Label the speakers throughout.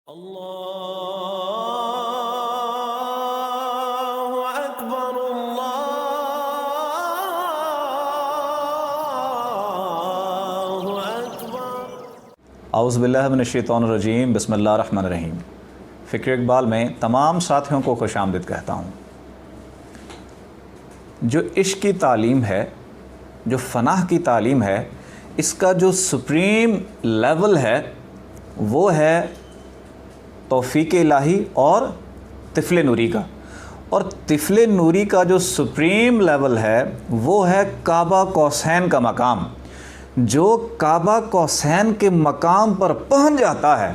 Speaker 1: اللہ اکبر اللہ اکبر۔
Speaker 2: اعوذ باللہ من الشیطان الرجیم، بسم اللہ الرحمن الرحیم۔ فکر اقبال میں تمام ساتھیوں کو خوش آمدید کہتا ہوں۔ جو عشق کی تعلیم ہے، جو فناح کی تعلیم ہے، اس کا جو سپریم لیول ہے وہ ہے توفیق الہی اور طفل نوری کا، اور طفل نوری کا جو سپریم لیول ہے وہ ہے کعبہ قوسین کا مقام۔ جو کعبہ قوسین کے مقام پر پہنچ جاتا ہے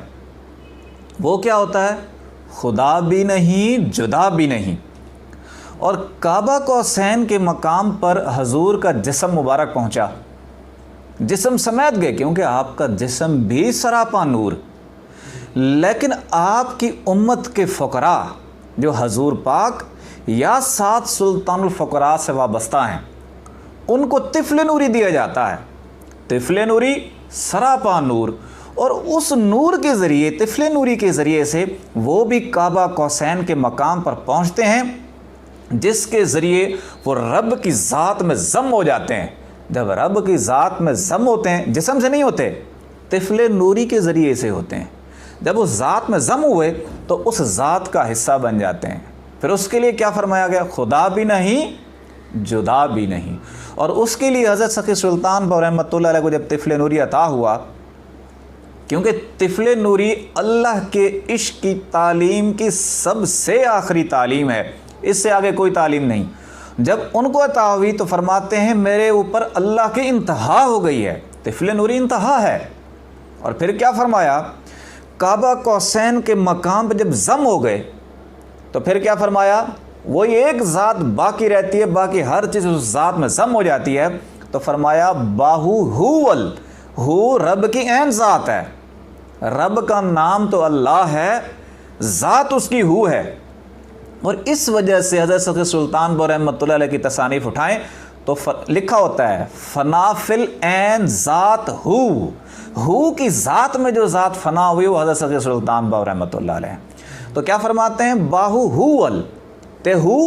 Speaker 2: وہ کیا ہوتا ہے؟ خدا بھی نہیں، جدا بھی نہیں۔ اور کعبہ قوسین کے مقام پر حضور کا جسم مبارک پہنچا، جسم سمیت گئے کیونکہ آپ کا جسم بھی سراپا نور، لیکن آپ کی امت کے فقراء جو حضور پاک یا 7 سلطان الفقراء سے وابستہ ہیں ان کو طفل نوری دیا جاتا ہے۔ طفل نوری سراپا نور، اور اس نور کے ذریعے، طفل نوری کے ذریعے سے وہ بھی کعبہ قوسین کے مقام پر پہنچتے ہیں، جس کے ذریعے وہ رب کی ذات میں ضم ہو جاتے ہیں۔ جب رب کی ذات میں ضم ہوتے ہیں، جسم سے نہیں ہوتے، طفل نوری کے ذریعے سے ہوتے ہیں۔ جب اس ذات میں ضم ہوئے تو اس ذات کا حصہ بن جاتے ہیں۔ پھر اس کے لیے کیا فرمایا گیا؟ خدا بھی نہیں، جدا بھی نہیں۔ اور اس کے لیے حضرت سخی سلطان باہو رحمۃ اللہ علیہ کو جب طفل نوری عطا ہوا، کیونکہ طفل نوری اللہ کے عشق کی تعلیم کی سب سے آخری تعلیم ہے، اس سے آگے کوئی تعلیم نہیں۔ جب ان کو عطا ہوئی تو فرماتے ہیں میرے اوپر اللہ کی انتہا ہو گئی ہے۔ طفل نوری انتہا ہے۔ اور پھر کیا فرمایا؟ کعبہ قوسین کے مقام پہ جب ضم ہو گئے تو پھر کیا فرمایا؟ وہی ایک ذات باقی رہتی ہے، باقی ہر چیز اس ذات میں ضم ہو جاتی ہے۔ تو فرمایا باہو ہو رب کی عین ذات ہے، رب کا نام تو اللہ ہے، ذات اس کی ہو ہے۔ اور اس وجہ سے حضرت سخی سلطان باہو رحمۃ اللہ علیہ کی تصانیف اٹھائیں تو لکھا ہوتا ہے فنا فی العین ذات ہو کی ذات میں جو ذات فنا ہوئی وہ حضرت سخی سلطان باہو رحمۃ اللہ علیہ۔ تو کیا فرماتے ہیں؟ باہو ہول تے ہو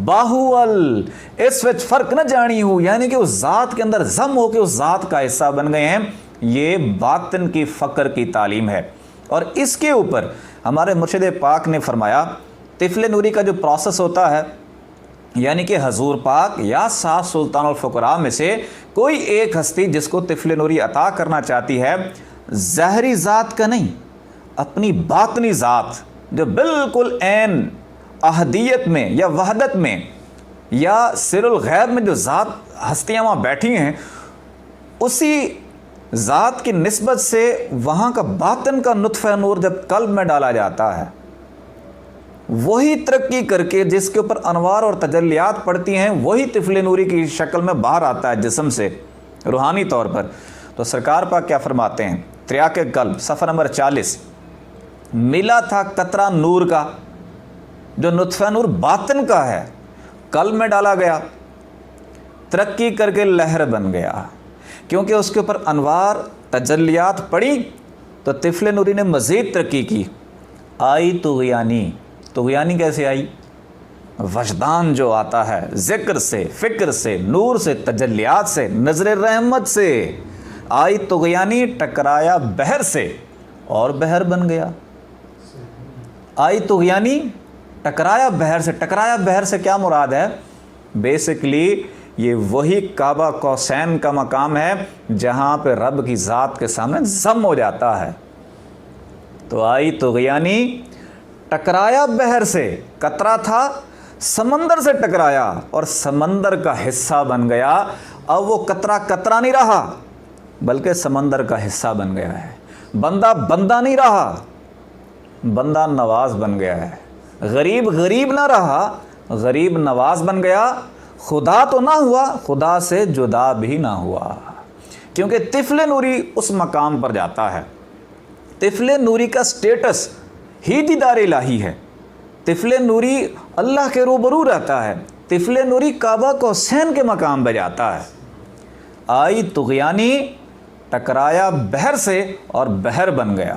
Speaker 2: باہو ال، اس وچ فرق نہ جانی ہو، یعنی کہ اس ذات کے اندر ضم ہو کے اس ذات کا حصہ بن گئے ہیں۔ یہ باطن کی فقر کی تعلیم ہے۔ اور اس کے اوپر ہمارے مرشد پاک نے فرمایا طفل نوری کا جو پروسیس ہوتا ہے، یعنی کہ حضور پاک یا 7 سلطان الفقراء میں سے کوئی ایک ہستی جس کو طفل نوری عطا کرنا چاہتی ہے، ظاہری ذات کا نہیں، اپنی باطنی ذات جو بالکل عین احدیت میں یا وحدت میں یا سر الغیب میں جو ذات ہستیاں وہاں بیٹھی ہیں، اسی ذات کی نسبت سے وہاں کا باطن کا نطفہ نور جب قلب میں ڈالا جاتا ہے، وہی ترقی کر کے جس کے اوپر انوار اور تجلیات پڑتی ہیں وہی طفل نوری کی شکل میں باہر آتا ہے جسم سے روحانی طور پر۔ تو سرکار پاک کیا فرماتے ہیں؟ تریاق قلب صفحہ نمبر 40، ملا تھا قطرہ نور کا، جو نطفہ نور باطن کا ہے، قلب میں ڈالا گیا، ترقی کر کے لہر بن گیا، کیونکہ اس کے اوپر انوار تجلیات پڑی تو طفل نوری نے مزید ترقی کی۔ آئی طغیانی کیسے آئی؟ وجدان جو آتا ہے ذکر سے، فکر سے، نور سے، تجلیات سے، نظر رحمت سے، آئی طغیانی، ٹکرایا بحر سے اور بحر بن گیا۔ آئی طغیانی، ٹکرایا بحر سے۔ ٹکرایا بحر سے کیا مراد ہے؟ بیسکلی یہ وہی کعبہ قوسین کا مقام ہے جہاں پہ رب کی ذات کے سامنے ضم ہو جاتا ہے۔ تو آئی طغیانی، ٹکرایا بحر سے، قطرہ تھا سمندر سے ٹکرایا اور سمندر کا حصہ بن گیا۔ اب وہ قطرہ نہیں رہا بلکہ سمندر کا حصہ بن گیا ہے۔ بندہ نہیں رہا، بندہ نواز بن گیا ہے۔ غریب نہ رہا، غریب نواز بن گیا۔ خدا تو نہ ہوا، خدا سے جدا بھی نہ ہوا، کیونکہ طفل نوری اس مقام پر جاتا ہے۔ طفل نوری کا سٹیٹس ہی دیدار الہی ہے۔ طفل نوری اللہ کے روبرو رہتا ہے۔ طفل نوری کعبہ قوسین کے مقام پہ جاتا ہے۔ آئی طغیانی، ٹکرایا بحر سے اور بحر بن گیا۔